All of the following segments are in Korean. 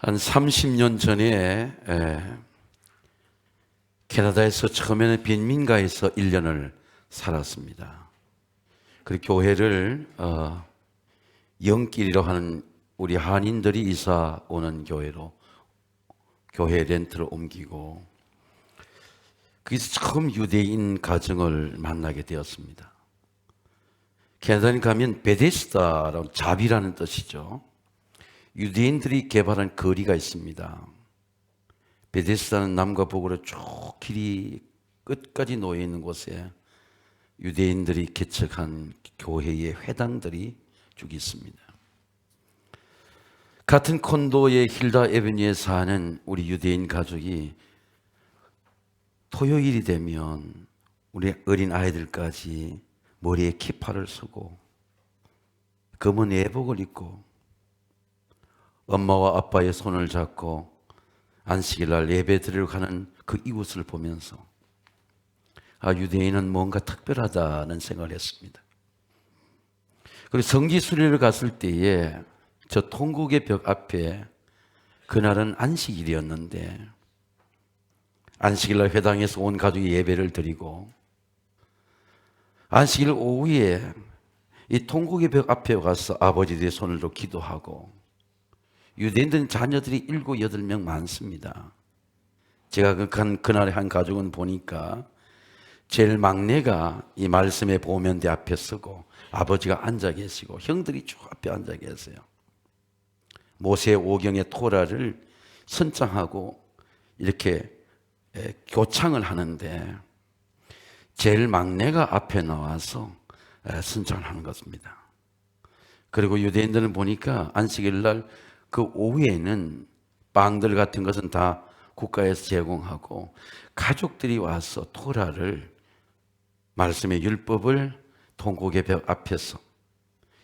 한 30년 전에 캐나다에서 처음에는 빈민가에서 1년을 살았습니다. 그리고 교회를 영길이라고 하는 우리 한인들이 이사 오는 교회로 교회 렌트를 옮기고 거기서 처음 유대인 가정을 만나게 되었습니다. 캐나다에 가면 베데스다라고 자비라는 뜻이죠. 유대인들이 개발한 거리가 있습니다. 베데스다는 남과 북으로 쭉 길이 끝까지 놓여 있는 곳에 유대인들이 개척한 교회의 회당들이 쭉 있습니다. 같은 콘도의 힐다 에베뉴에 사는 우리 유대인 가족이 토요일이 되면 우리 어린 아이들까지 머리에 키파를 쓰고 검은 예복을 입고 엄마와 아빠의 손을 잡고 안식일 날 예배 드리러 가는 그 이웃을 보면서 유대인은 뭔가 특별하다는 생각을 했습니다. 그리고 성지 순례를 갔을 때에 저 통곡의 벽 앞에 그날은 안식일이었는데 안식일 날 회당에서 온 가족이 예배를 드리고 안식일 오후에 이 통곡의 벽 앞에 가서 아버지들의 손을 도 기도하고 유대인들은 자녀들이 7, 8명 많습니다. 제가 그날의 한 가족은 보니까 제일 막내가 이 말씀의 보면대 앞에 서고 아버지가 앉아 계시고 형들이 쭉 앞에 앉아 계세요. 모세 오경의 토라를 선창하고 이렇게 교창을 하는데 제일 막내가 앞에 나와서 선창을 하는 것입니다. 그리고 유대인들은 보니까 안식일 날 그 오후에는 빵들 같은 것은 다 국가에서 제공하고 가족들이 와서 토라를 말씀의 율법을 통곡의 벽 앞에서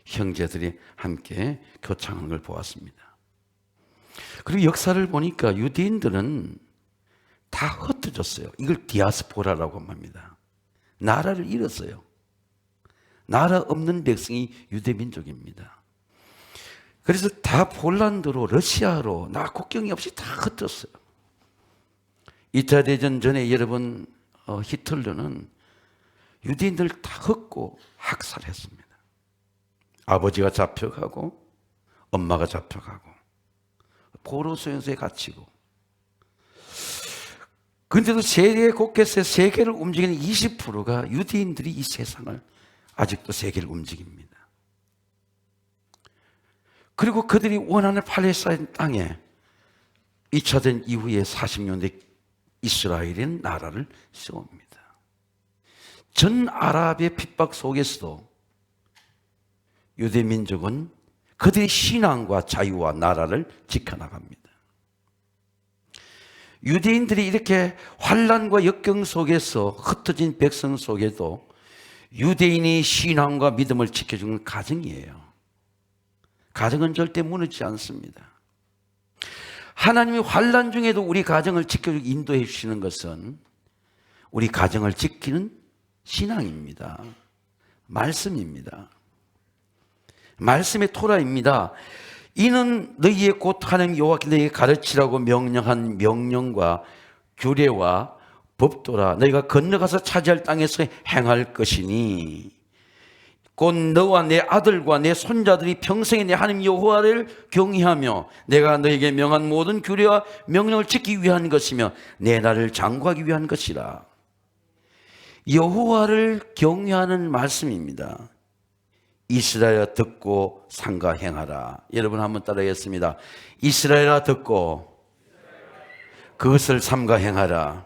형제들이 함께 교창하는 걸 보았습니다. 그리고 역사를 보니까 유대인들은 다 흩어졌어요. 이걸 디아스포라라고 합니다. 나라를 잃었어요. 나라 없는 백성이 유대민족입니다. 그래서 다 폴란드로 러시아로 국경이 없이 다 흩었어요. 2차 대전 전에 여러분 히틀러는 유대인들 다 흩고 학살했습니다. 아버지가 잡혀가고 엄마가 잡혀가고 포로 수용소에 갇히고 그런데도 세계 곳곳에 세계를 움직이는 20%가 유대인들이 이 세상을 아직도 세계를 움직입니다. 그리고 그들이 원하는 팔레스타인 땅에 2차 대전 이후에 40년대 이스라엘인 나라를 세웁니다. 전 아랍의 핍박 속에서도 유대민족은 그들의 신앙과 자유와 나라를 지켜나갑니다. 유대인들이 이렇게 환난과 역경 속에서 흩어진 백성 속에도 유대인의 신앙과 믿음을 지켜주는 가정이에요. 가정은 절대 무너지지 않습니다. 하나님이 환난 중에도 우리 가정을 지켜주고 인도해 주시는 것은 우리 가정을 지키는 신앙입니다. 말씀입니다. 말씀의 토라입니다. 이는 너희의 곧 하나님 여호와께서 너희에게 가르치라고 명령한 명령과 규례와 법도라. 너희가 건너가서 차지할 땅에서 행할 것이니 곧 너와 내 아들과 내 손자들이 평생에 내 하나님 여호와를 경외하며 내가 너에게 명한 모든 규례와 명령을 지키기 위한 것이며 내 나라를 장구하기 위한 것이라. 여호와를 경외하는 말씀입니다. 이스라엘아 듣고 삼가 행하라. 여러분 한번 따라하겠습니다. 이스라엘아 듣고 그것을 삼가 행하라.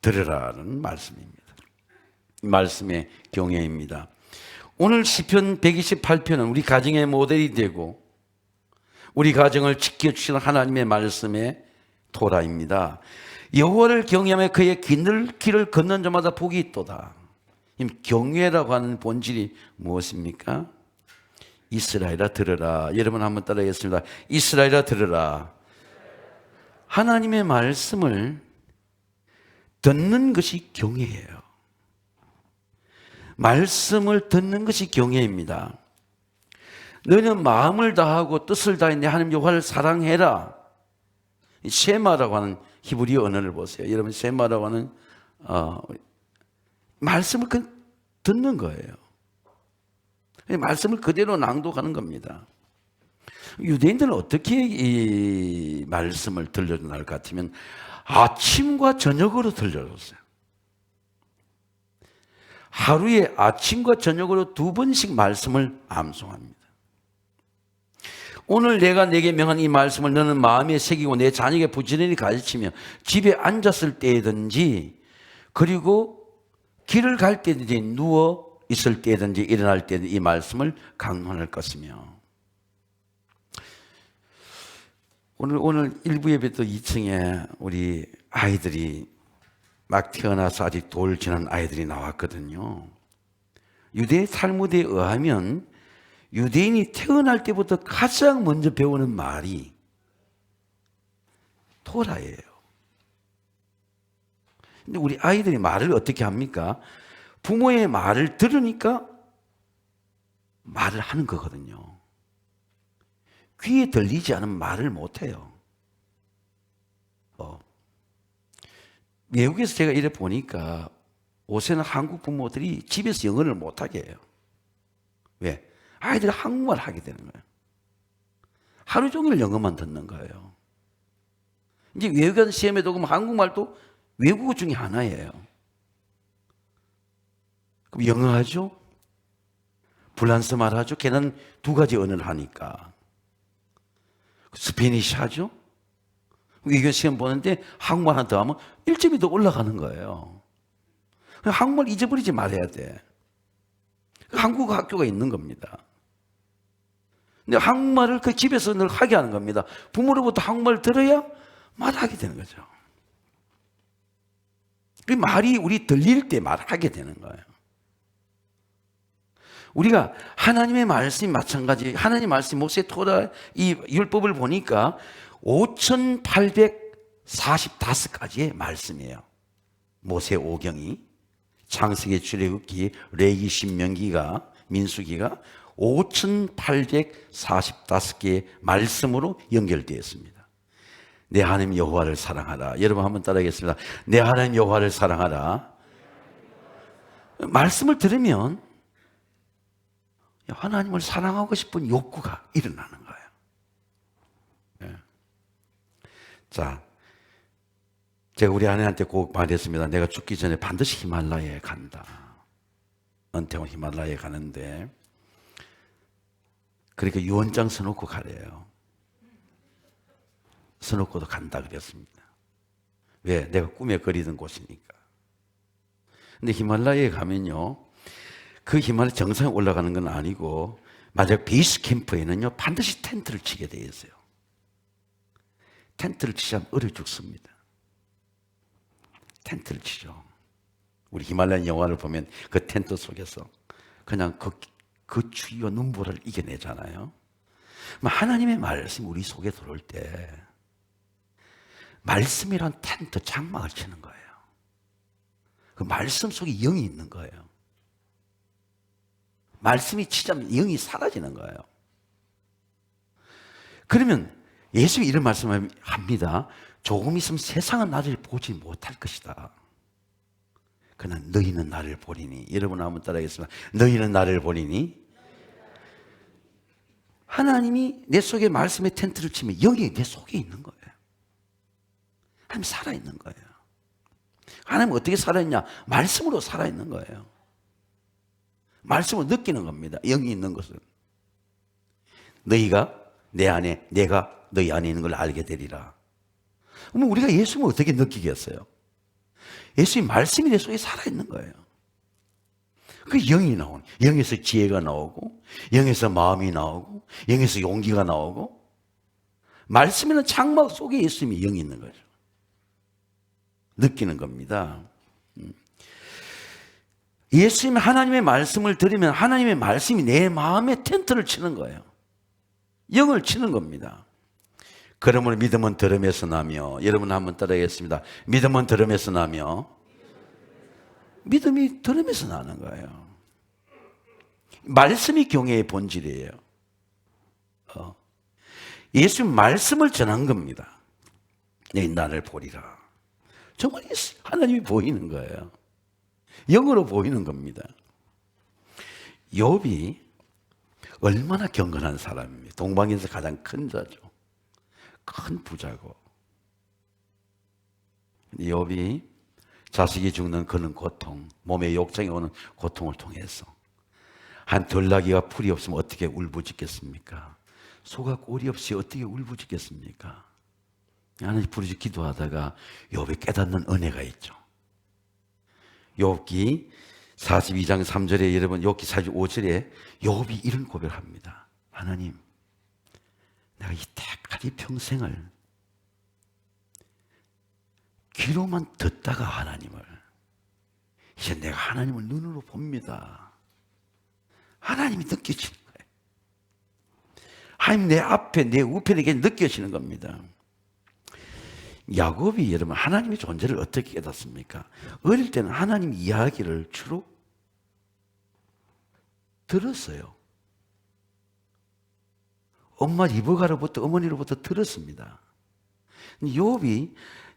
들으라는 말씀입니다. 말씀의 경외입니다. 오늘 시편 128편은 우리 가정의 모델이 되고 우리 가정을 지켜주시는 하나님의 말씀의 토라입니다. 여호와를 경외하며 그의 길을 걷는 자마다 복이 있도다. 경외라고 하는 본질이 무엇입니까? 이스라엘아 들으라. 여러분 한번 따라하겠습니다. 이스라엘아 들으라. 하나님의 말씀을 듣는 것이 경외예요. 말씀을 듣는 것이 경외입니다. 너는 마음을 다하고 뜻을 다해 내 하나님 여호와를 사랑해라. 쉐마라고 하는 히브리 언어를 보세요. 여러분, 쉐마라고 하는 말씀을 듣는 거예요. 말씀을 그대로 낭독하는 겁니다. 유대인들은 어떻게 이 말씀을 들려주나 할 것 같으면 아침과 저녁으로 들려줬어요. 하루에 아침과 저녁으로 2번씩 말씀을 암송합니다. 오늘 내가 내게 명한 이 말씀을 너는 마음에 새기고 내 자녀에게 부지런히 가르치며 집에 앉았을 때든지 그리고 길을 갈 때든지 누워 있을 때든지 일어날 때든지 이 말씀을 강론할 것이며. 오늘 일부 예배 또 2층에 우리 아이들이 막 태어나서 아직 돌 지난 아이들이 나왔거든요. 유대 탈무드에 의하면 유대인이 태어날 때부터 가장 먼저 배우는 말이 토라예요. 근데 우리 아이들이 말을 어떻게 합니까? 부모의 말을 들으니까 말을 하는 거거든요. 귀에 들리지 않은 말을 못해요. 외국에서 제가 이래 보니까 요새는 한국 부모들이 집에서 영어를 못하게 해요. 왜? 아이들이 한국말 하게 되는 거예요. 하루 종일 영어만 듣는 거예요. 이제 외국에서 시험에도 그럼 한국말도 외국어 중에 하나예요. 그럼 영어 하죠? 프랑스 말 하죠? 걔는 2가지 언어를 하니까. 스페니쉬 하죠? 이거 시험 보는데 한국말 하나 더 하면 1점이 더 올라가는 거예요. 한국말 잊어버리지 말아야 돼. 한국어 학교가 있는 겁니다. 근데 한국말을 그 집에서 늘 하게 하는 겁니다. 부모로부터 한국말을 들어야 말하게 되는 거죠. 그 말이 우리 들릴 때 말하게 되는 거예요. 우리가 하나님의 말씀이 마찬가지, 하나님의 말씀, 모세 토라 이 율법을 보니까 5,845가지의 말씀이에요. 모세 오경이, 창세기, 출애굽기, 레위, 신명기가, 민수기가 5,845개의 말씀으로 연결되어 있습니다. 내 하나님 여호와를 사랑하라. 여러분 한번 따라하겠습니다. 내 하나님 여호와를 사랑하라. 말씀을 들으면 하나님을 사랑하고 싶은 욕구가 일어나는 거예요. 네. 자, 제가 우리 아내한테 꼭 말했습니다. 내가 죽기 전에 반드시 히말라야에 간다. 은퇴원 히말라야에 가는데, 그러니까 유언장 써놓고 가래요. 써놓고도 간다 그랬습니다. 왜? 내가 꿈에 그리던 곳이니까. 근데 히말라야에 가면요, 그 히말라야 정상에 올라가는 건 아니고, 만약 베이스 캠프에는요, 반드시 텐트를 치게 되어 있어요. 텐트를 치자면 얼어 죽습니다. 텐트를 치죠. 우리 히말라야 영화를 보면 그 텐트 속에서 그냥 그 추위와 눈보라를 이겨내잖아요. 하나님의 말씀이 우리 속에 들어올 때 말씀이란 텐트 장막을 치는 거예요. 그 말씀 속에 영이 있는 거예요. 말씀이 치자면 영이 사라지는 거예요. 그러면 예수님이 이런 말씀을 합니다. 조금 있으면 세상은 나를 보지 못할 것이다. 그러나 너희는 나를 보리니. 여러분 한번 따라하겠습니다. 너희는 나를 보리니. 하나님이 내 속에 말씀의 텐트를 치면 영이 내 속에 있는 거예요. 하나님 살아있는 거예요. 하나님은 어떻게 살아있냐? 말씀으로 살아있는 거예요. 말씀을 느끼는 겁니다. 영이 있는 것은. 너희가 내 안에, 내가 너희 안에 있는 걸 알게 되리라. 그러면 우리가 예수님을 어떻게 느끼겠어요? 예수님 말씀이 내 속에 살아있는 거예요. 그 영이 나오는, 영에서 지혜가 나오고, 영에서 마음이 나오고, 영에서 용기가 나오고, 말씀에는 장막 속에 예수님이 영이 있는 거죠. 느끼는 겁니다. 예수님 하나님의 말씀을 들으면 하나님의 말씀이 내 마음에 텐트를 치는 거예요. 영을 치는 겁니다. 그러므로 믿음은 들음에서 나며, 여러분 한번 따라하겠습니다. 믿음은 들음에서 나며, 믿음이 들음에서 나는 거예요. 말씀이 경외의 본질이에요. 예수 말씀을 전한 겁니다. 내 나를 보리라. 정말 하나님이 보이는 거예요. 영으로 보이는 겁니다. 욥이 얼마나 경건한 사람입니다. 동방에서 가장 큰 자죠. 큰 부자고. 욥이 자식이 죽는 그런 고통, 몸에 욕정이 오는 고통을 통해서 한 들나귀가 풀이 없으면 어떻게 울부짖겠습니까? 소가 꼴이 없이 어떻게 울부짖겠습니까? 하나님 부르짖 기도하다가 욥이 깨닫는 은혜가 있죠. 욥기 42장 3절에 여러분 욥기 45절에 욥이 이런 고백을 합니다. 하나님, 내가 이때까지 평생을 귀로만 듣다가 하나님을, 이제 내가 하나님을 눈으로 봅니다. 하나님이 느껴지는 거예요. 하나님 내 앞에 내 우편에 느껴지는 겁니다. 야곱이 여러분 하나님의 존재를 어떻게 깨닫습니까? 어릴 때는 하나님 이야기를 주로 들었어요. 엄마 리브가로부터 어머니로부터 들었습니다.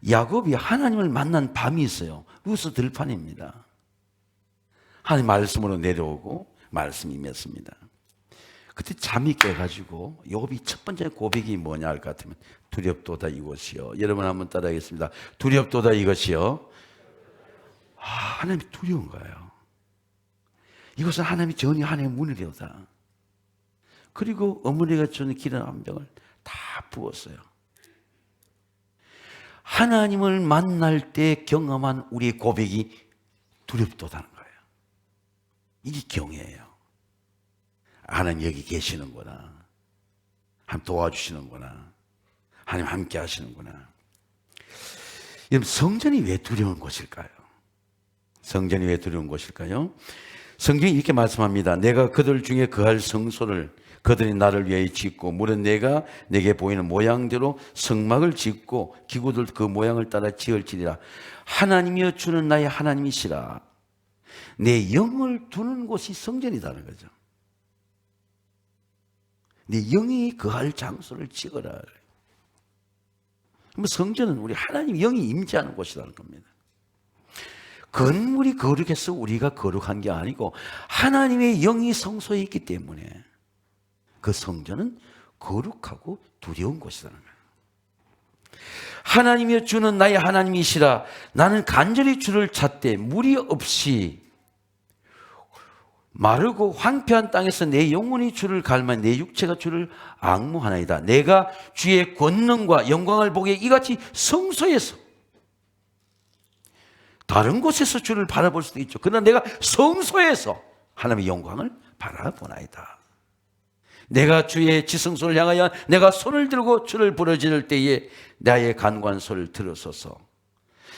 야곱이 하나님을 만난 밤이 있어요. 루스 들판입니다. 하나님 말씀으로 내려오고 말씀이 임했습니다. 그때 잠이 깨가지고 욥이 첫 번째 고백이 뭐냐 할 것 같으면 두렵도다 이것이요. 여러분 한번 따라하겠습니다. 두렵도다 이것이요. 하나님이 두려운 거예요. 이것은 하나님이 전히 하나님의 문이려다. 그리고 어머니가 주는 기름 한 병을 다 부었어요. 하나님을 만날 때 경험한 우리의 고백이 두렵도다는 거예요. 이게 경외예요. 하나님 여기 계시는구나. 하나님 도와주시는구나. 하나님 함께 하시는구나. 여러분 성전이 왜 두려운 곳일까요? 성전이 왜 두려운 곳일까요? 성경이 이렇게 말씀합니다. 내가 그들 중에 거할 성소를 그들이 나를 위해 짓고 물은 내가 내게 보이는 모양대로 성막을 짓고 기구들 그 모양을 따라 지을지니라. 하나님이여 주는 나의 하나님이시라. 내 영을 두는 곳이 성전이라는 거죠. 내 영이 거할 장소를 지어라. 성전은 우리 하나님 영이 임재하는 곳이라는 겁니다. 건물이 거룩해서 우리가 거룩한 게 아니고 하나님의 영이 성소에 있기 때문에 그 성전은 거룩하고 두려운 곳이라는 거예요. 하나님이여 주는 나의 하나님이시라. 나는 간절히 주를 찾되 무리 없이 마르고 황폐한 땅에서 내 영혼이 주를 갈망 내 육체가 주를 앙무하나이다. 내가 주의 권능과 영광을 보기에 이같이 성소에서 다른 곳에서 주를 바라볼 수도 있죠. 그러나 내가 성소에서 하나님의 영광을 바라보나이다. 내가 주의 지성소를 향하여 내가 손을 들고 주를 부르짖을 때에 나의 간관소를 들으소서.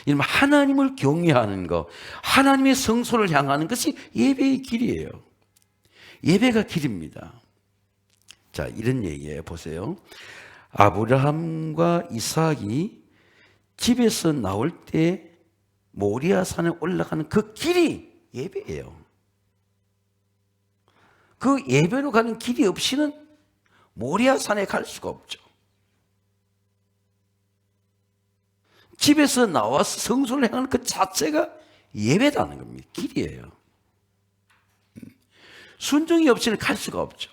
이러면 하나님을 경외하는 것, 하나님의 성소를 향하는 것이 예배의 길이에요. 예배가 길입니다. 자, 이런 얘기예요. 보세요. 아브라함과 이삭이 집에서 나올 때 모리아산에 올라가는 그 길이 예배예요. 그 예배로 가는 길이 없이는 모리아산에 갈 수가 없죠. 집에서 나와서 성소를 향하는 그 자체가 예배라는 겁니다. 길이에요. 순종이 없이는 갈 수가 없죠.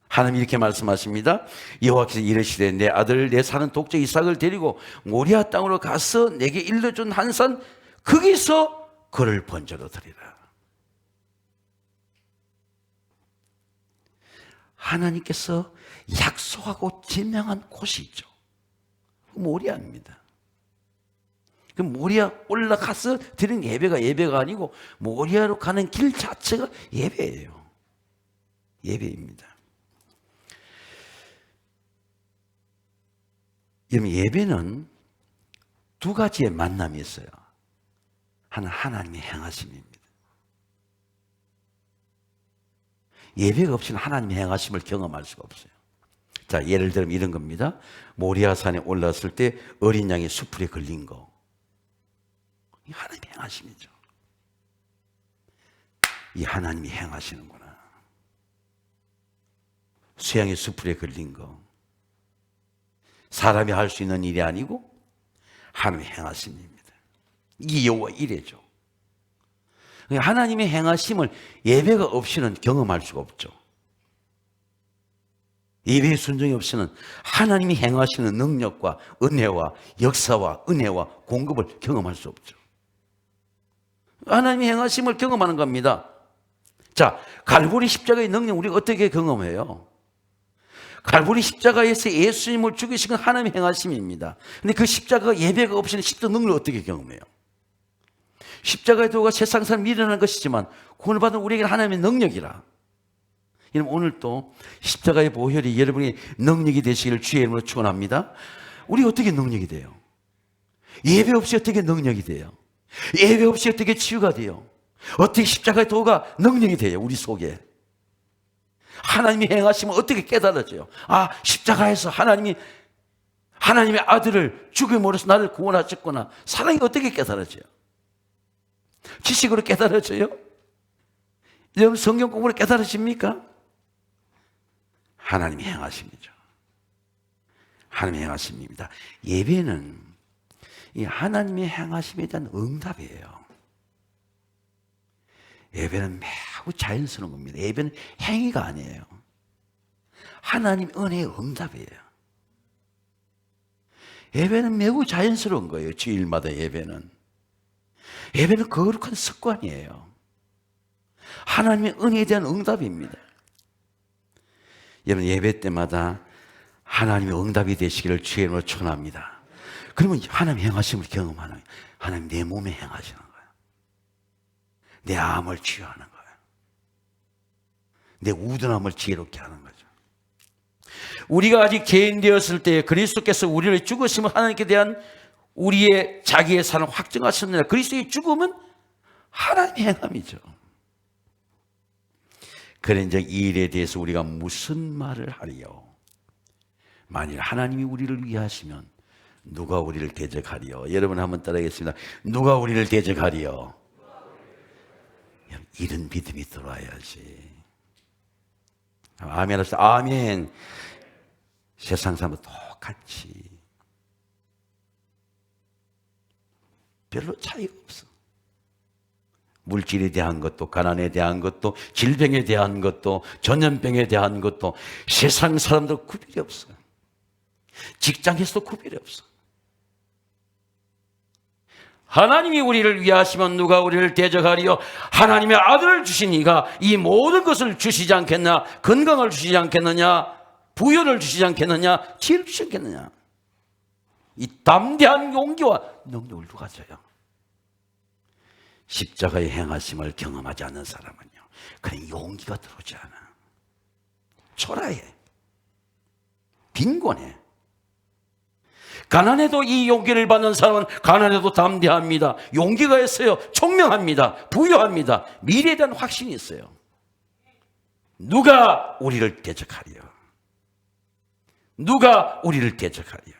하나님 이렇게 말씀하십니다. 여호와께서 이르시되 내 아들 내 사는 독자 이삭을 데리고 모리아 땅으로 가서 내게 일러준 한 산 거기서 그를 번제로 드리라. 하나님께서 약속하고 지명한 곳이 있죠. 모리아입니다. 그 모리아 올라가서 드린 예배가 아니고 모리아로 가는 길 자체가 예배예요. 예배입니다. 여러분 예배는 두 가지의 만남이 있어요. 하나는 하나님의 행하심입니다. 예배가 없이는 하나님의 행하심을 경험할 수가 없어요. 자, 예를 들면 이런 겁니다. 모리아산에 올랐을 때 어린 양이 수풀에 걸린 거. 이 하나님의 행하심이죠. 이 하나님이 행하시는구나. 쇠양의 수풀에 걸린 거. 사람이 할 수 있는 일이 아니고 하나님의 행하심입니다. 이 여호와 이래죠. 하나님의 행하심을 예배가 없이는 경험할 수가 없죠. 예배의 순종이 없이는 하나님이 행하시는 능력과 은혜와 역사와 은혜와 공급을 경험할 수 없죠. 하나님이 행하심을 경험하는 겁니다. 자, 갈보리 십자가의 능력 우리가 어떻게 경험해요? 갈보리 십자가에서 예수님을 죽이신 건 하나님의 행하심입니다. 근데 그 십자가가 예배가 없이는 십자가 능력을 어떻게 경험해요? 십자가의 도가 세상 사람 미련한 것이지만 구원을 받은 우리에게는 하나님의 능력이라. 여러분, 오늘 또 십자가의 보혈이 여러분의 능력이 되시기를 주의 이름으로 축원합니다. 우리 어떻게 능력이 돼요? 예배 없이 어떻게 능력이 돼요? 예배 없이 어떻게 치유가 돼요? 어떻게 십자가의 도가 능력이 돼요? 우리 속에. 하나님이 행하시면 어떻게 깨달아져요? 아, 십자가에서 하나님의 아들을 죽임으로써 나를 구원하셨구나. 사랑이 어떻게 깨달아져요? 지식으로 깨달아져요? 여러분 성경 공부로 깨달으십니까? 하나님이 행하심이죠. 하나님의 행하심입니다. 예배는 이 하나님의 행하심에 대한 응답이에요. 예배는 매우 자연스러운 겁니다. 예배는 행위가 아니에요. 하나님 은혜의 응답이에요. 예배는 매우 자연스러운 거예요. 주일마다 예배는. 예배는 거룩한 습관이에요. 하나님의 은혜에 대한 응답입니다. 여러분 예배 때마다 하나님의 응답이 되시기를 주의 이름으로 축원합니다. 그러면 하나님의 행하심을 경험하는 거예요. 하나님 내 몸에 행하시는 거예요. 내 암을 치유하는 거예요. 내 우둔함을 지혜롭게 하는 거죠. 우리가 아직 죄인 되었을 때 그리스도께서 우리를 죽으시면 하나님께 대한 우리의 자기의 삶을 확증하셨느냐. 그리스도의 죽음은 하나님의 행함이죠. 그런즉 이 일에 대해서 우리가 무슨 말을 하리요? 만일 하나님이 우리를 위하시면 누가 우리를 대적하리요? 여러분 한번 따라하겠습니다. 누가 우리를 대적하리요? 이런 믿음이 들어와야지. 아멘 합시다. 아멘. 세상 사람은 똑같이 별로 차이가 없어. 물질에 대한 것도, 가난에 대한 것도, 질병에 대한 것도, 전염병에 대한 것도 세상 사람들 구별이 없어요. 직장에서도 구별이 없어. 하나님이 우리를 위하시면 누가 우리를 대적하리요? 하나님의 아들을 주신 이가 이 모든 것을 주시지 않겠나? 건강을 주시지 않겠느냐? 부여를 주시지 않겠느냐? 지혜를 주시지 않겠느냐? 이 담대한 용기와 능력을 누가 줘요? 십자가의 행하심을 경험하지 않는 사람은요, 그런 용기가 들어오지 않아. 초라해. 빈곤해. 가난해도 이 용기를 받는 사람은 가난해도 담대합니다. 용기가 있어요. 총명합니다. 부유합니다. 미래에 대한 확신이 있어요. 누가 우리를 대적하리요? 누가 우리를 대적하리요?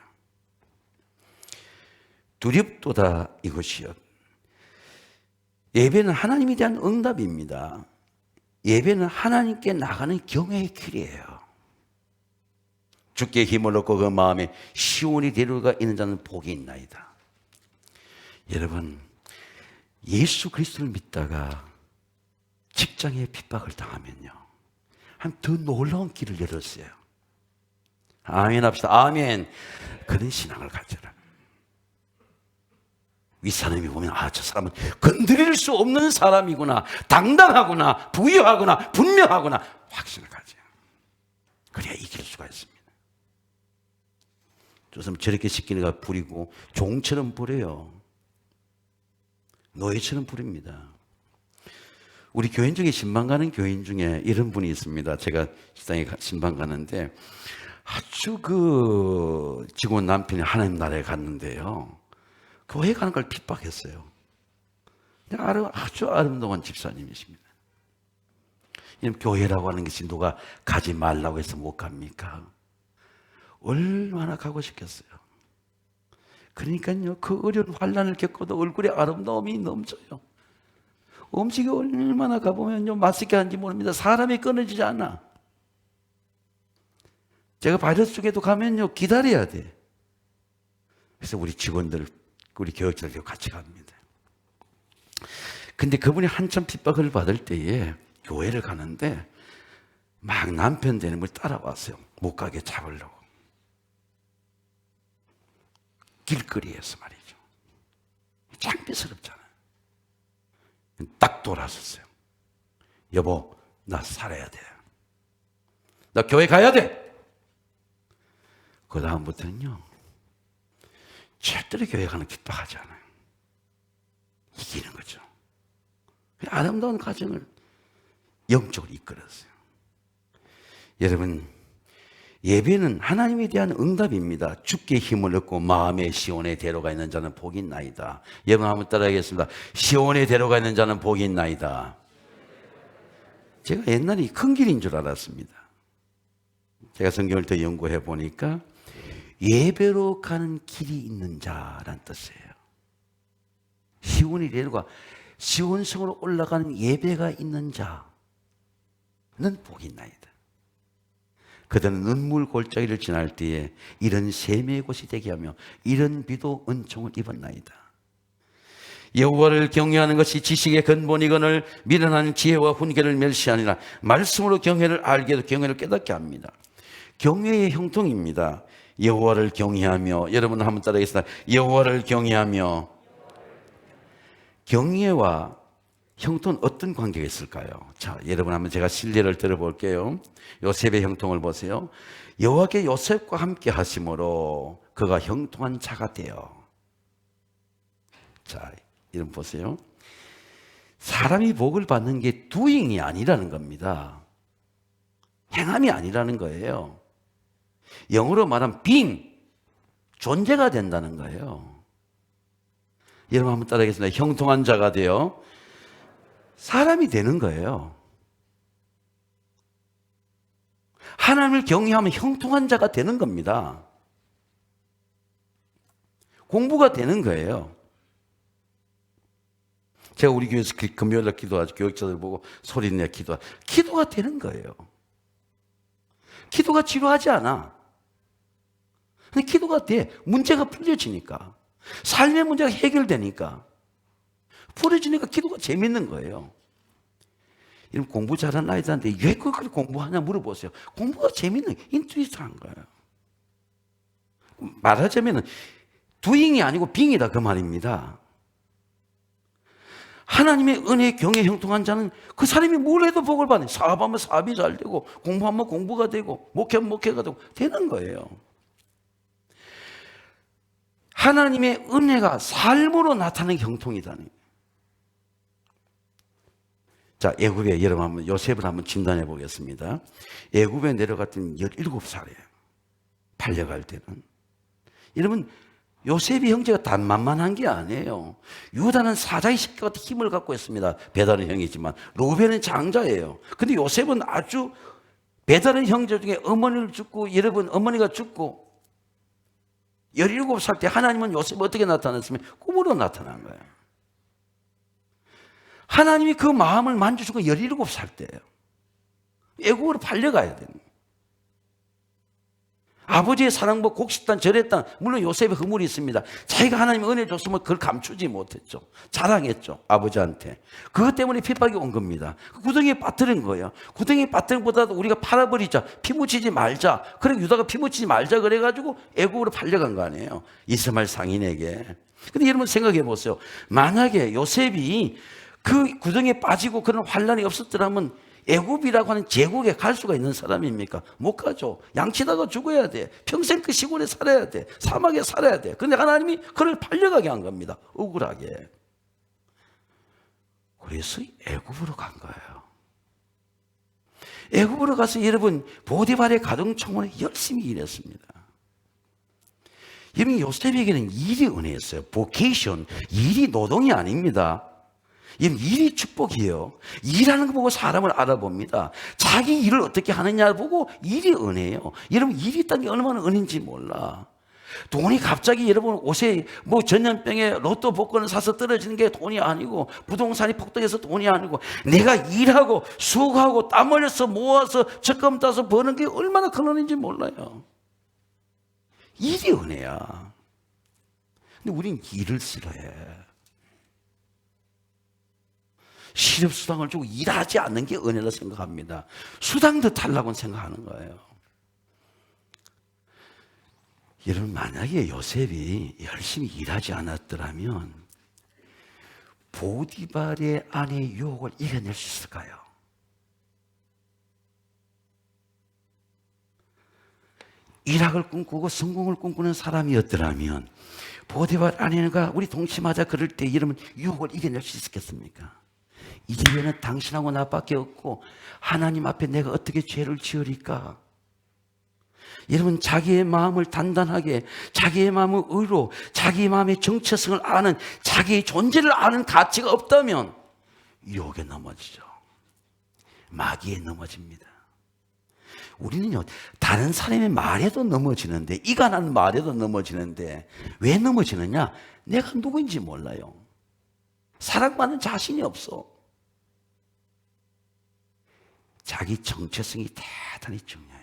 두렵도다 이것이요. 예배는 하나님에 대한 응답입니다. 예배는 하나님께 나가는 경외의 길이에요. 주께 힘을 얻고 그 마음에 시온이 데려가 있는 자는 복이 있나이다. 여러분, 예수 그리스도를 믿다가 직장에 핍박을 당하면요, 한 더 놀라운 길을 열었어요. 아멘 합시다. 아멘. 그런 신앙을 가져라. 윗사람이 보면 저 사람은 건드릴 수 없는 사람이구나, 당당하구나, 부유하구나, 분명하구나 확신을 가져요. 그래야 이길 수가 있습니다. 저 사람 저렇게 시키는 가 부리고 종처럼 부려요. 노예처럼 부립니다. 우리 교인 중에 신방 가는 교인 중에 이런 분이 있습니다. 제가 식당에 신방 가는데 아주 직원 남편이 하나님 나라에 갔는데요, 교회 가는 걸 핍박했어요. 아주 아름다운 집사님이십니다. 교회라고 하는 것이 누가 가지 말라고 해서 못 갑니까? 얼마나 가고 싶겠어요. 그러니까요, 그 어려운 환난을 겪어도 얼굴에 아름다움이 넘쳐요. 음식이 얼마나 가보면요, 맛있게 하는지 모릅니다. 사람이 끊어지지 않아. 제가 바이러스 쪽에도 가면요, 기다려야 돼. 그래서 우리 직원들, 우리 교역자들 같이 갑니다. 근데 그분이 한참 핍박을 받을 때에 교회를 가는데 막 남편 되는 걸 따라왔어요. 못 가게 잡으려고. 길거리에서 말이죠. 창피스럽잖아요. 딱 돌아섰어요. 여보, 나 살아야 돼. 나 교회 가야 돼. 그 다음부터는요, 절대로 교회 가는 핍박하지 않아요. 이기는 거죠. 아름다운 가정을 영적으로 이끌었어요. 여러분, 예배는 하나님에 대한 응답입니다. 주께 힘을 얻고 마음의 시온에 데려가 있는 자는 복이 있나이다. 여러분 한번 따라하겠습니다. 시온에 데려가 있는 자는 복이 있나이다. 제가 옛날에 큰 길인 줄 알았습니다. 제가 성경을 더 연구해 보니까 예배로 가는 길이 있는 자란 뜻이에요. 시온이 데려가 시온성으로 올라가는 예배가 있는 자는 복이 있나이다. 그들은 눈물 골짜기를 지날 때에 이런 샘의 곳이 되게 하며 이런 비도 은총을 입었나이다. 여호와를 경외하는 것이 지식의 근본이거늘 미련한 지혜와 훈계를 멸시하니라. 말씀으로 경외를 알게도 경외를 깨닫게 합니다. 경외의 형통입니다. 여호와를 경외하며, 여러분 한번 따라하겠습니다. 여호와를 경외하며. 경외와 형통은 어떤 관계가 있을까요? 자, 여러분 한번 제가 실례를 들어볼게요. 요셉의 형통을 보세요. 여호와께 요셉과 함께 하심으로 그가 형통한 자가 되어. 자, 이름 보세요. 사람이 복을 받는 게 doing이 아니라는 겁니다. 행함이 아니라는 거예요. 영어로 말하면 being, 존재가 된다는 거예요. 여러분 한번 따라하겠습니다. 형통한 자가 되어 사람이 되는 거예요. 하나님을 경외하면 형통한 자가 되는 겁니다. 공부가 되는 거예요. 제가 우리 교회에서 금요일날 기도하죠. 교육자들 보고 소리내 기도가 되는 거예요. 기도가 지루하지 않아. 근데 기도가 돼. 문제가 풀려지니까. 삶의 문제가 해결되니까. 풀어지니까 기도가 재밌는 거예요. 이런 공부 잘하는 아이들한테 왜 그렇게 공부하냐 물어보세요. 공부가 재밌는, 인투이스트한 거예요. 말하자면 doing이 아니고 being이다 그 말입니다. 하나님의 은혜 경외 형통한 자는 그 사람이 뭘 해도 복을 받는, 사업하면 사업이 잘 되고 공부하면 공부가 되고 목회하면 목회가 되고 되는 거예요. 하나님의 은혜가 삶으로 나타나는 형통이다니. 자, 애굽에 여러분 한번 요셉을 한번 진단해 보겠습니다. 애굽에 내려갔던 17살이에요. 팔려갈 때는. 여러분, 요셉이 형제가 단만만한 게 아니에요. 유다는 사자의 새끼 같은 힘을 갖고 있습니다. 베다른 형이지만 루벤은 장자예요. 근데 요셉은 아주 베다른 형제 중에 어머니를 죽고, 여러분 어머니가 죽고 17살 때 하나님은 요셉이 어떻게 나타났으면 꿈으로 나타난 거예요. 하나님이 그 마음을 만져준 건 17살 때예요. 애국으로 팔려가야 되는 거예요. 아버지의 사랑보 곡식단 절했단, 물론 요셉의 허물이 있습니다. 자기가 하나님의 은혜 줬으면 그걸 감추지 못했죠. 자랑했죠, 아버지한테. 그것 때문에 핍박이 온 겁니다. 구덩이에 빠뜨린 거예요. 구덩이에 빠뜨린 것보다도 우리가 팔아버리자, 피 묻히지 말자. 그래 유다가 피 묻히지 말자 그래가지고 애국으로 팔려간 거 아니에요, 이스마엘 상인에게. 근데 여러분 생각해 보세요. 만약에 요셉이 그 구덩이에 빠지고 그런 환란이 없었더라면 애굽이라고 하는 제국에 갈 수가 있는 사람입니까? 못 가죠. 양치다가 죽어야 돼. 평생 그 시골에 살아야 돼. 사막에 살아야 돼. 근데 하나님이 그를 팔려가게 한 겁니다. 억울하게. 그래서 애굽으로 간 거예요. 애굽으로 가서 여러분 보디발의 가정총무에 열심히 일했습니다. 여러분 요셉에게는 일이 은혜였어요. 보케이션, 일이 노동이 아닙니다. 일이 축복이에요. 일하는 거 보고 사람을 알아봅니다. 자기 일을 어떻게 하느냐 보고 일이 은혜예요. 여러분 일이 있다는 게 얼마나 은혜인지 몰라. 돈이 갑자기 여러분 옷에 뭐 전염병에 로또 복권을 사서 떨어지는 게 돈이 아니고 부동산이 폭등해서 돈이 아니고 내가 일하고 수고하고 땀 흘려서 모아서 적금 따서 버는 게 얼마나 큰 은혜인지 몰라요. 일이 은혜야. 근데 우린 일을 싫어해. 실업수당을 주고 일하지 않는 게 은혜라 생각합니다. 수당도 달라고 생각하는 거예요. 여러분, 만약에 요셉이 열심히 일하지 않았더라면 보디발의 아내의 유혹을 이겨낼 수 있을까요? 일학을 꿈꾸고 성공을 꿈꾸는 사람이었더라면 보디발 아내가 우리 동침하자 그럴 때 이러면 유혹을 이겨낼 수 있었겠습니까? 이 집에는 당신하고 나밖에 없고 하나님 앞에 내가 어떻게 죄를 지으리까? 여러분, 자기의 마음을 단단하게, 자기의 마음을 의로, 자기의 마음의 정체성을 아는, 자기의 존재를 아는 가치가 없다면 유혹에 넘어지죠. 마귀에 넘어집니다. 우리는요, 다른 사람의 말에도 넘어지는데, 이간한 말에도 넘어지는데, 왜 넘어지느냐? 내가 누구인지 몰라요. 사랑받는 자신이 없어. 자기 정체성이 대단히 중요해요.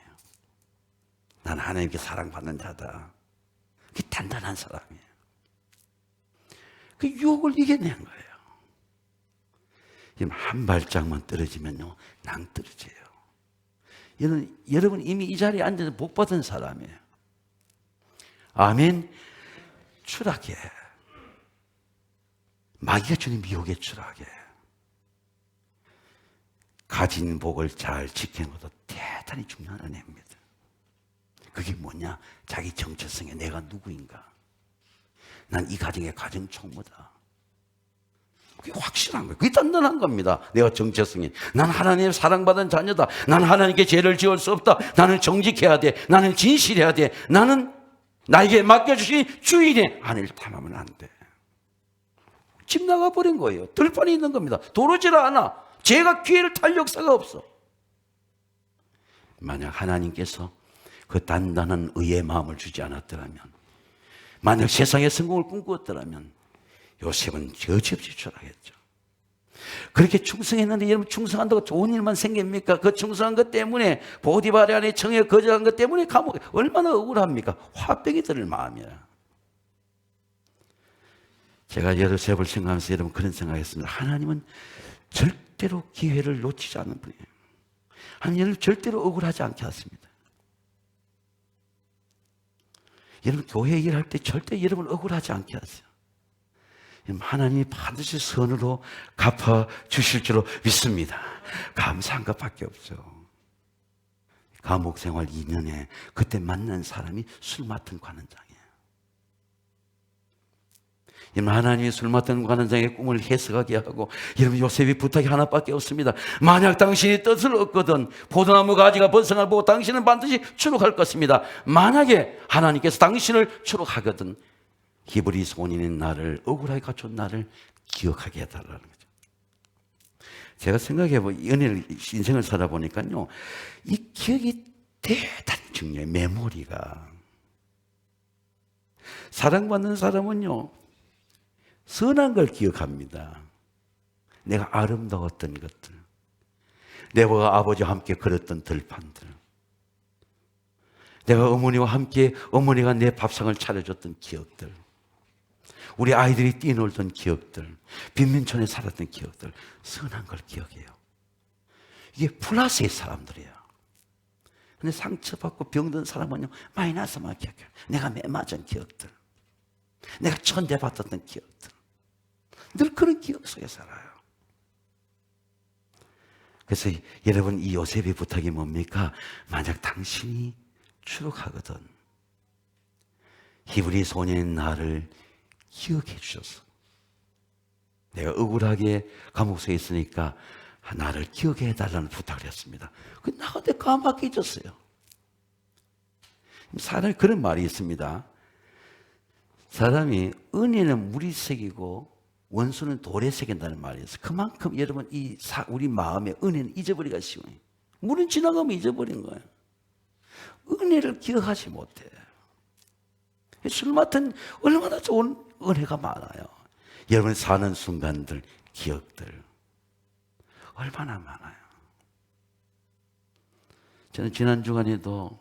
난 하나님께 사랑받는 자다. 그게 단단한 사람이에요. 그 유혹을 이겨낸 거예요. 한 발짝만 떨어지면요, 낭떠러져요. 여러분 이미 이 자리에 앉아서 복 받은 사람이에요. 아멘. 추락해. 마귀가 주는 유혹에 추락해. 가진 복을 잘 지키는 것도 대단히 중요한 은혜입니다. 그게 뭐냐? 자기 정체성에 내가 누구인가? 난 이 가정의 가정 총무다. 그게 확실한 거예요. 그게 단단한 겁니다. 내가 정체성이. 난 하나님의 사랑받은 자녀다. 난 하나님께 죄를 지을 수 없다. 나는 정직해야 돼. 나는 진실해야 돼. 나는 나에게 맡겨주신 주인의 아내를 탐하면 안 돼. 집 나가버린 거예요. 들판에 있는 겁니다. 도로질 않아. 죄가 기회를 탈 역사가 없어. 만약 하나님께서 그 단단한 의의 마음을 주지 않았더라면, 만약 세상의 성공을 꿈꾸었더라면 요셉은 여지없이 추락했죠. 그렇게 충성했는데 여러분, 충성한다고 좋은 일만 생깁니까? 그 충성한 것 때문에 보디발의 아내 청에 거절한 것 때문에 감옥에 얼마나 억울합니까? 화병이 들 마음이야. 제가 요셉을 생각하면서 여러분 그런 생각했습니다. 하나님은 절대로 기회를 놓치지 않는 분이에요. 하나님은 절대로 억울하지 않게 하십니다. 여러분 교회 일할 때 절대 여러분 억울하지 않게 하세요. 하나님이 반드시 선으로 갚아 주실 줄로 믿습니다. 감사한 것밖에 없죠. 감옥 생활 2년에 그때 만난 사람이 술 맡은 관원장이에요. 여러분, 하나님이 술 맡은 관원장의 꿈을 해석하게 하고, 여러분 요셉이 부탁이 하나밖에 없습니다. 만약 당신이 뜻을 얻거든 포도나무 가지가 번성을 보고 당신은 반드시 추록할 것입니다. 만약에 하나님께서 당신을 추록하거든 히브리 소년인 나를, 억울하게 갖춘 나를 기억하게 해달라는 거죠. 제가 생각해보면 연애를, 인생을 살아보니까요, 이 기억이 대단히 중요해요. 메모리가. 사랑받는 사람은요, 선한 걸 기억합니다. 내가 아름다웠던 것들, 내가 아버지와 함께 걸었던 들판들, 내가 어머니와 함께 어머니가 내 밥상을 차려줬던 기억들, 우리 아이들이 뛰놀던 기억들, 빈민촌에 살았던 기억들, 선한 걸 기억해요. 이게 플러스의 사람들이에요. 근데 상처받고 병든 사람은요, 마이너스만 기억해요. 내가 매 맞은 기억들, 내가 천대받았던 기억들, 늘 그런 기억 속에 살아요. 그래서 여러분, 이 요셉의 부탁이 뭡니까? 만약 당신이 추록하거든 히브리 소년인 나를 기억해 주셔서, 내가 억울하게 감옥 속에 있으니까 나를 기억해 해달라는 부탁을 했습니다. 나한테 까맣게 잊었어요. 사람이 그런 말이 있습니다. 사람이 은혜는 물이 새기고 원수는 돌에 새긴다는 말이 있어요. 그만큼 여러분 우리 마음에 은혜는 잊어버리기가 쉬워요. 물은 지나가면 잊어버린 거예요. 은혜를 기억하지 못해. 술 맡은 얼마나 좋은 은혜가 많아요. 여러분 사는 순간들, 기억들 얼마나 많아요. 저는 지난 주간에도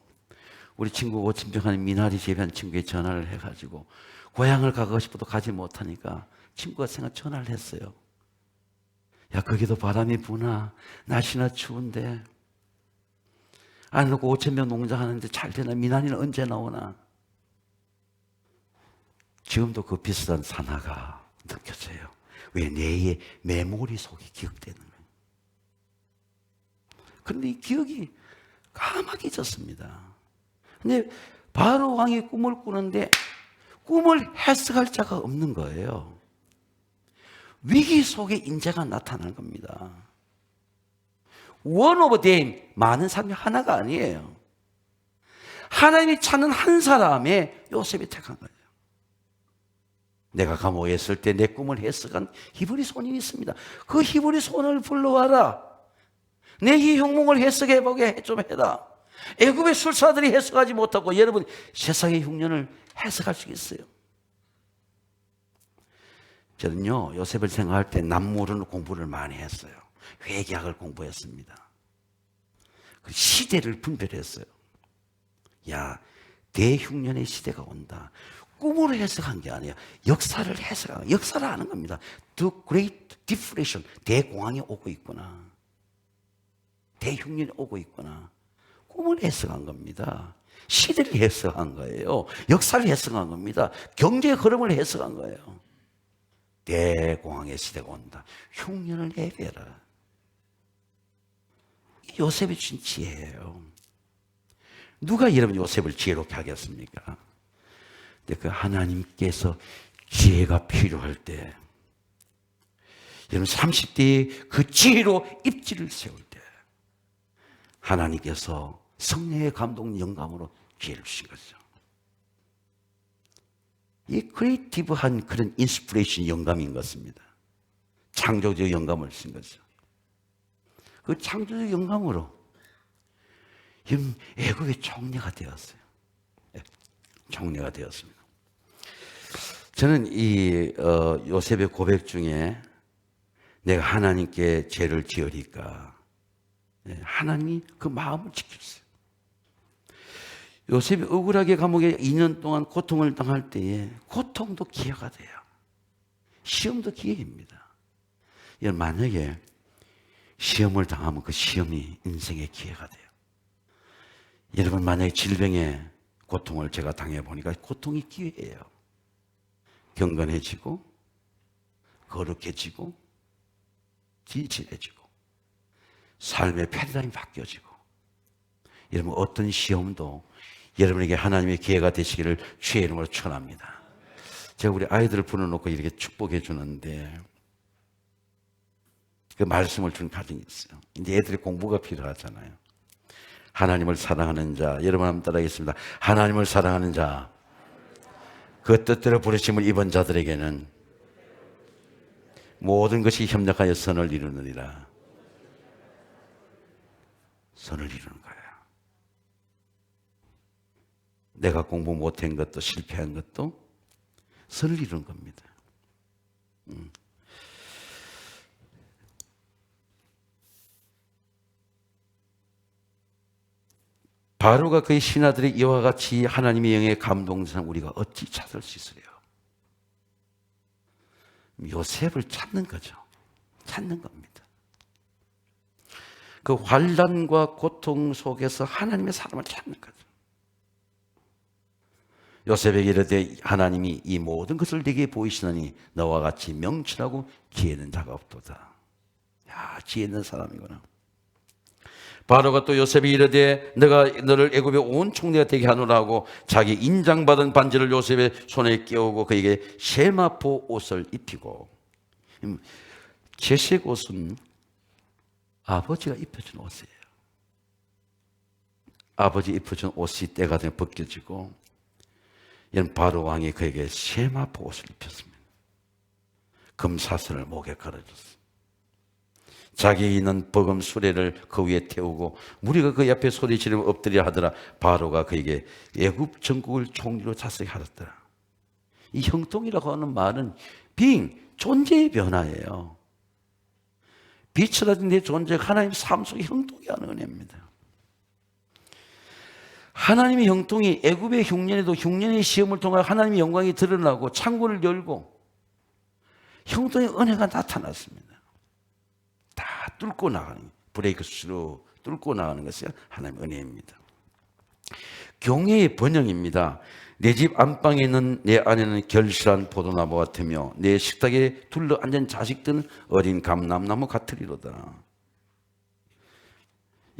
우리 친구 오친병하는 미나리 집에 한 친구에 전화를 해가지고 고향을 가고 싶어도 가지 못하니까 친구가 전화를 했어요. 야, 거기도 바람이 부나? 날씨나 추운데. 안 놓고 5,000명 농장하는데 잘 되나? 미나리는 언제 나오나? 지금도 그 비슷한 산화가 느껴져요. 왜? 내 메모리 속에 기억되는 거예요. 그런데 이 기억이 까맣게 잊었습니다. 근데 바로 왕이 꿈을 꾸는데 꿈을 해석할 자가 없는 거예요. 위기 속에 인재가 나타나는 겁니다. One of them, 많은 사람이 하나가 아니에요. 하나님이 찾는 한 사람의 요셉이 택한 거예요. 내가 감옥에 있을 때 내 꿈을 해석한 히브리 손이 있습니다. 그 히브리 손을 불러와라. 내 이 흉몽을 해석해보게 좀 해라. 애굽의 술사들이 해석하지 못하고 여러분 세상의 흉년을 해석할 수 있어요. 저는요, 요셉을 생각할 때 남모르는 공부를 많이 했어요. 회계학을 공부했습니다. 그 시대를 분별했어요. 야, 대흉년의 시대가 온다. 꿈으로 해석한 게 아니야. 역사를 해석하는, 역사를 아는 겁니다. The Great Depression, 대공황이 오고 있구나. 대흉년이 오고 있구나. 꿈을 해석한 겁니다. 시대를 해석한 거예요. 역사를 해석한 겁니다. 경제의 흐름을 해석한 거예요. 대공황의 시대가 온다. 흉년을 예배해라. 요셉이 준 지혜예요. 누가 여러분 요셉을 지혜롭게 하겠습니까? 근데 그 하나님께서 지혜가 필요할 때, 여러분 30대에 그 지혜로 입지를 세울 때 하나님께서 성령의 감동 영감으로 지혜를 주신 거죠. 이 크리에이티브한 그런 인스피레이션 영감인 것입니다. 창조적 영감을 쓴 거죠. 그 창조적 영감으로 애굽의 총리가 되었어요. 총리가 되었습니다. 저는 이 요셉의 고백 중에 내가 하나님께 죄를 지으리까 하나님이 그 마음을 지켰어요. 요셉이 억울하게 감옥에 2년 동안 고통을 당할 때에 고통도 기회가 돼요. 시험도 기회입니다. 만약에 시험을 당하면 그 시험이 인생의 기회가 돼요. 여러분 만약에 질병의 고통을 제가 당해보니까 고통이 기회예요. 경건해지고 거룩해지고 진실해지고 삶의 패러다임이 바뀌어지고 여러분 어떤 시험도 여러분에게 하나님의 기회가 되시기를 주의 이름으로 축원합니다. 제가 우리 아이들을 불러놓고 이렇게 축복해 주는데 그 말씀을 준 가정이 있어요. 이제 애들이 공부가 필요하잖아요. 하나님을 사랑하는 자, 여러분 한번 따라하겠습니다. 하나님을 사랑하는 자, 그 뜻대로 부르심을 입은 자들에게는 모든 것이 협력하여 선을 이루느니라. 선을 이루는 거예요. 내가 공부 못한 것도 실패한 것도 선을 이루는 겁니다. 바로가 그의 신하들이 이와 같이 하나님의 영에 감동된 우리가 어찌 찾을 수 있으려? 요셉을 찾는 거죠. 찾는 겁니다. 그 환난과 고통 속에서 하나님의 사람을 찾는 거죠. 요셉에게 이르되 하나님이 이 모든 것을 네게 보이시느니 너와 같이 명철하고 지혜 있는 자가 없도다. 야, 지혜 있는 사람이구나. 바로가 또 요셉이 이르되 내가 너를 애굽의 온 총리가 되게 하노라 하고 자기 인장받은 반지를 요셉의 손에 끼우고 그에게 세마포 옷을 입히고, 채색 옷은 아버지가 입혀준 옷이에요. 아버지 입혀준 옷이 때가 되면 벗겨지고 바로 왕이 그에게 세마포 옷을 입혔습니다. 금사슬을 목에 걸어줬어요. 자기에 있는 버금 수레를 그 위에 태우고 무리가 그 옆에 소리 지르며 엎드려 하더라. 바로가 그에게 애굽 전국을 총리로 자석하였더라. 이 형통이라고 하는 말은 존재의 변화예요. 비춰진 내 존재가 하나님의 삶 속에 형통이 하는 은혜입니다. 하나님의 형통이 애굽의 흉년에도 흉년의 시험을 통해 하나님의 영광이 드러나고 창고를 열고 형통의 은혜가 나타났습니다. 다 뚫고 나가는, 브레이크스루 뚫고 나가는 것이 하나님의 은혜입니다. 경외의 번영입니다. 내 집 안방에 있는 내 안에는 결실한 포도나무 같으며 내 식탁에 둘러 앉은 자식들은 어린 감람나무 같으리로다.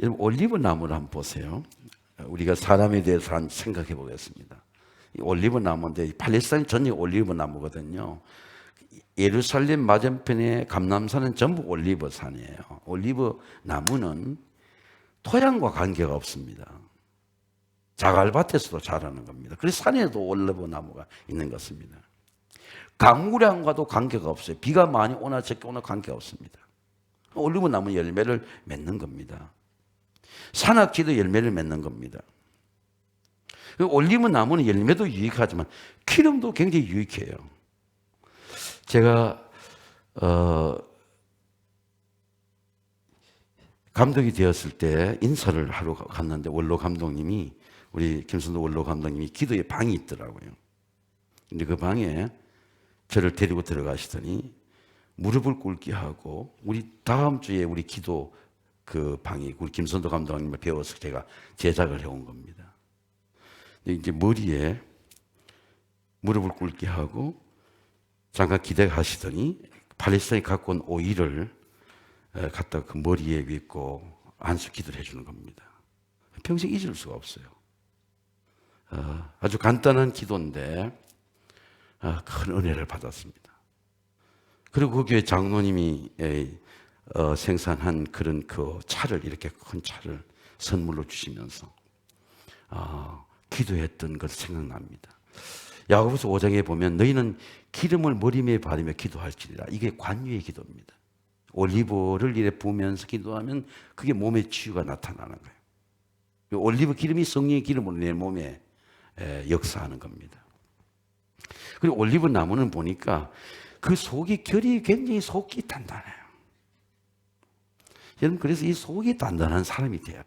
여러분, 올리브 나무를 한번 보세요. 우리가 사람에 대해서 한번 생각해 보겠습니다. 이 올리브 나무인데 팔레스타인 전역이 올리브 나무거든요. 예루살렘 맞은편에 감람산은 전부 올리브 산이에요. 올리브 나무는 토양과 관계가 없습니다. 자갈밭에서도 자라는 겁니다. 그래서 산에도 올리브 나무가 있는 것입니다. 강우량과도 관계가 없어요. 비가 많이 오나 적게 오나 관계가 없습니다. 올리브 나무 열매를 맺는 겁니다. 산악지도 열매를 맺는 겁니다. 올리브 나무는 열매도 유익하지만 기름도 굉장히 유익해요. 제가 감독이 되었을 때 인사를 하러 갔는데 원로 감독님이, 우리 김선도 원로 감독님이 기도의 방이 있더라고요. 근데 그 방에 저를 데리고 들어가시더니 무릎을 꿇게 하고, 우리 다음 주에 우리 기도 그 방이 우리 김선도 감독님을 배워서 제가 제작을 해온 겁니다. 이제 머리에 무릎을 꿇게 하고 잠깐 기대하시더니 팔레스타인이 갖고 온 오일을 갖다가 그 머리에 빗고 안수 기도를 해주는 겁니다. 평생 잊을 수가 없어요. 아주 간단한 기도인데 큰 은혜를 받았습니다. 그리고 그 교회 장로님이 생산한 그런 그 차를, 이렇게 큰 차를 선물로 주시면서 기도했던 것 생각납니다. 야고보서 5장에 보면 너희는 기름을 머리에 바르며 기도할지니라. 이게 관유의 기도입니다. 올리브를 이래 부으면서 기도하면 그게 몸의 치유가 나타나는 거예요. 올리브 기름이 성령의 기름으로 내 몸에 역사하는 겁니다. 그리고 올리브 나무는 보니까 그 속이, 결이 굉장히 속이 단단해요. 여러분, 그래서 이 속이 단단한 사람이 돼요.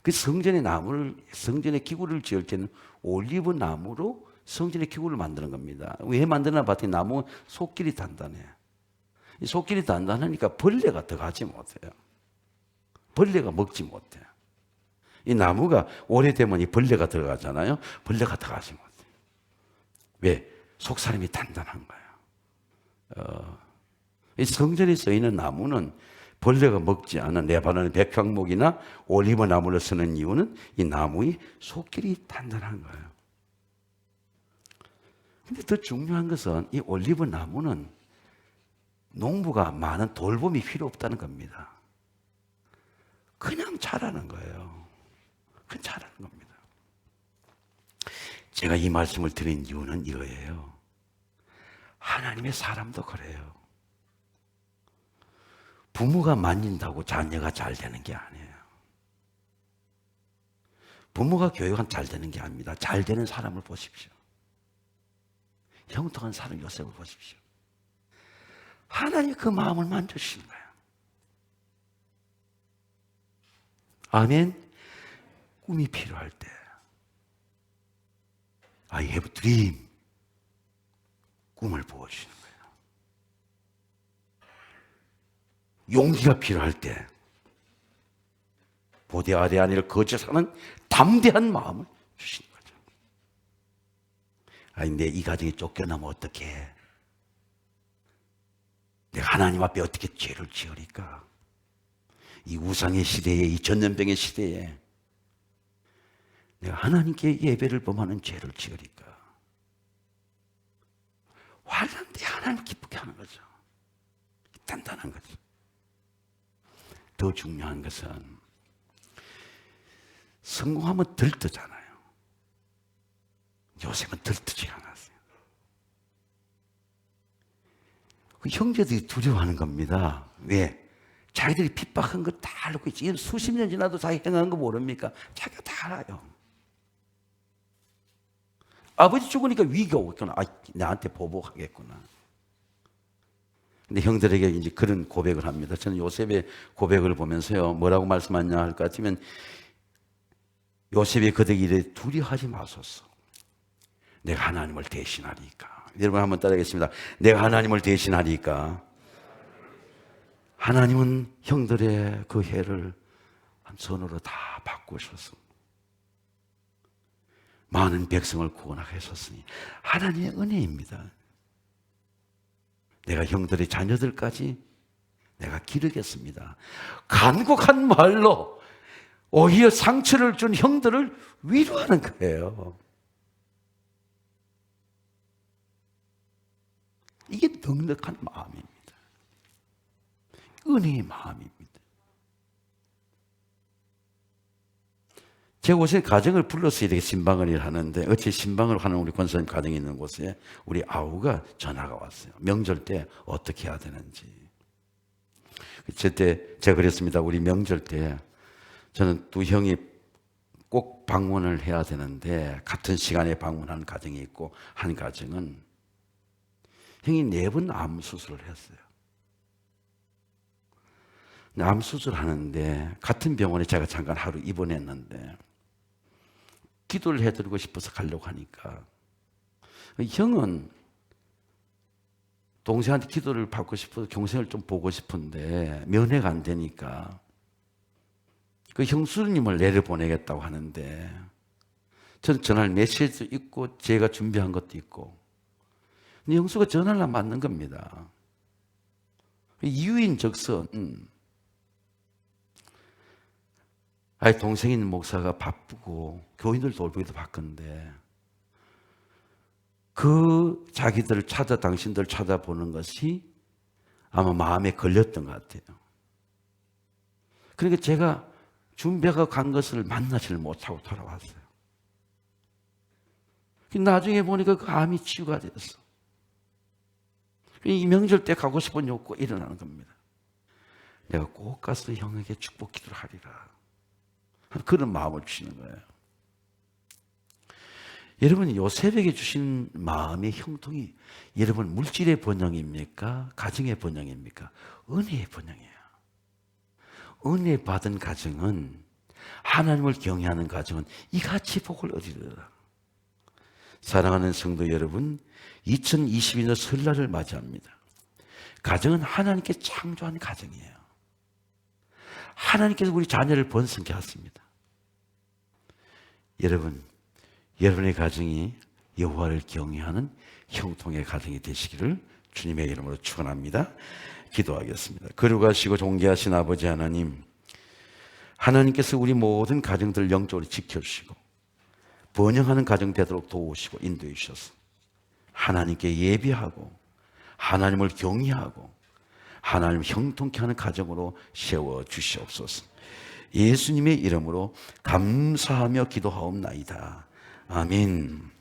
그 성전의 나무를, 성전의 기구를 지을 때는 올리브 나무로 성전의 기구를 만드는 겁니다. 왜 만드나 봤더니 나무 속길이 단단해요. 이 속길이 단단하니까 벌레가 들어가지 못해요. 벌레가 먹지 못해요. 이 나무가 오래되면 이 벌레가 들어가잖아요. 벌레가 들어가지 못해요. 왜? 속 사람이 단단한 거예요. 이 성전에 쓰이는 나무는 벌레가 먹지 않은 레바논의 백향목이나 올리브 나무를 쓰는 이유는 이 나무의 속길이 단단한 거예요. 근데 더 중요한 것은 이 올리브 나무는 농부가 많은 돌봄이 필요 없다는 겁니다. 그냥 자라는 거예요. 그냥 자라는 겁니다. 제가 이 말씀을 드린 이유는 이거예요. 하나님의 사람도 그래요. 부모가 만진다고 자녀가 잘 되는 게 아니에요. 부모가 교육은 잘 되는 게 아닙니다. 잘 되는 사람을 보십시오. 형통한 사람 요셉을 보십시오. 하나님이 그 마음을 만져주시는 거예요. 아멘. 꿈이 필요할 때 I have a dream, 꿈을 보여주시는 거예요. 용기가 필요할 때 보대 아래 아니를 거쳐서는 담대한 마음을 주시는 거죠. 아니, 내 이 가정이 쫓겨나면 어떡해? 내가 하나님 앞에 어떻게 죄를 지으리까? 이 우상의 시대에, 이 전염병의 시대에 내가 하나님께 예배를 범하는 죄를 지으리까? 환난 때 하나님 기쁘게 하는 거죠. 단단한 거죠. 더 중요한 것은 성공하면 들뜨잖아요. 요셉은 들뜨지 않았어요. 그 형제들이 두려워하는 겁니다. 왜? 자기들이 핍박한 거 다 알고 있지. 수십 년 지나도 자기 행한 거 모릅니까? 자기가 다 알아요. 아버지 죽으니까 위기가 오겠구나. 아, 나한테 보복하겠구나. 근데 형들에게 이제 그런 고백을 합니다. 저는 요셉의 고백을 보면서요, 뭐라고 말씀하냐 할 것 같으면, 요셉이 그들에게 이래 두려워하지 마소서. 내가 하나님을 대신하리까. 여러분 한번 따라하겠습니다. 내가 하나님을 대신하리까. 하나님은 형들의 그 해를 한 손으로 다 바꾸셔서 많은 백성을 구원하셨으니 하나님의 은혜입니다. 내가 형들의 자녀들까지 내가 기르겠습니다. 간곡한 말로 오히려 상처를 준 형들을 위로하는 거예요. 이게 넉넉한 마음입니다. 은혜의 마음입니다. 제가 요새 가정을 불러서 이렇게 신방을 하는데, 어째 신방을 하는 우리 권사님 가정이 있는 곳에 우리 아우가 전화가 왔어요. 명절 때 어떻게 해야 되는지. 그때 제가 그랬습니다. 우리 명절 때 저는 두 형이 꼭 방문을 해야 되는데, 같은 시간에 방문하는 가정이 있고, 한 가정은 형이 4번 암 수술을 했어요. 암 수술하는데 같은 병원에 제가 잠깐 하루 입원했는데, 기도를 해드리고 싶어서 가려고 하니까 형은 동생한테 기도를 받고 싶어서 동생을 좀 보고 싶은데 면회가 안 되니까 그 형수님을 내려보내겠다고 하는데, 저는 전화를 메시지도 있고 제가 준비한 것도 있고, 근데 형수가 전화를 안 받는 겁니다. 이유인 적선, 아니 동생 있는 목사가 바쁘고 교인들 돌보기도 바쁜데 그 자기들을 당신들 찾아보는 것이 아마 마음에 걸렸던 것 같아요. 그러니까 제가 준비하고 간 것을 만나지를 못하고 돌아왔어요. 나중에 보니까 그 암이 치유가 됐어. 이 명절 때 가고 싶은 욕구가 일어나는 겁니다. 내가 꼭 가서 형에게 축복 기도를 하리라. 그런 마음을 주시는 거예요. 여러분, 요셉에게 주신 마음의 형통이 여러분 물질의 번영입니까? 가정의 번영입니까? 은혜의 번영이에요. 은혜 받은 가정은, 하나님을 경외하는 가정은 이같이 복을 얻으리라. 사랑하는 성도 여러분, 2022년 설날을 맞이합니다. 가정은 하나님께 창조한 가정이에요. 하나님께서 우리 자녀를 번성케 하십니다. 여러분, 여러분의 가정이 여호와를 경외하는 형통의 가정이 되시기를 주님의 이름으로 축원합니다. 기도하겠습니다. 거룩하시고 존귀하신 아버지 하나님, 하나님께서 우리 모든 가정들을 영적으로 지켜주시고 번영하는 가정 되도록 도우시고 인도해 주셔서 하나님께 예배하고 하나님을 경외하고 하나님을 형통케 하는 가정으로 세워주시옵소서. 예수님의 이름으로 감사하며 기도하옵나이다. 아멘.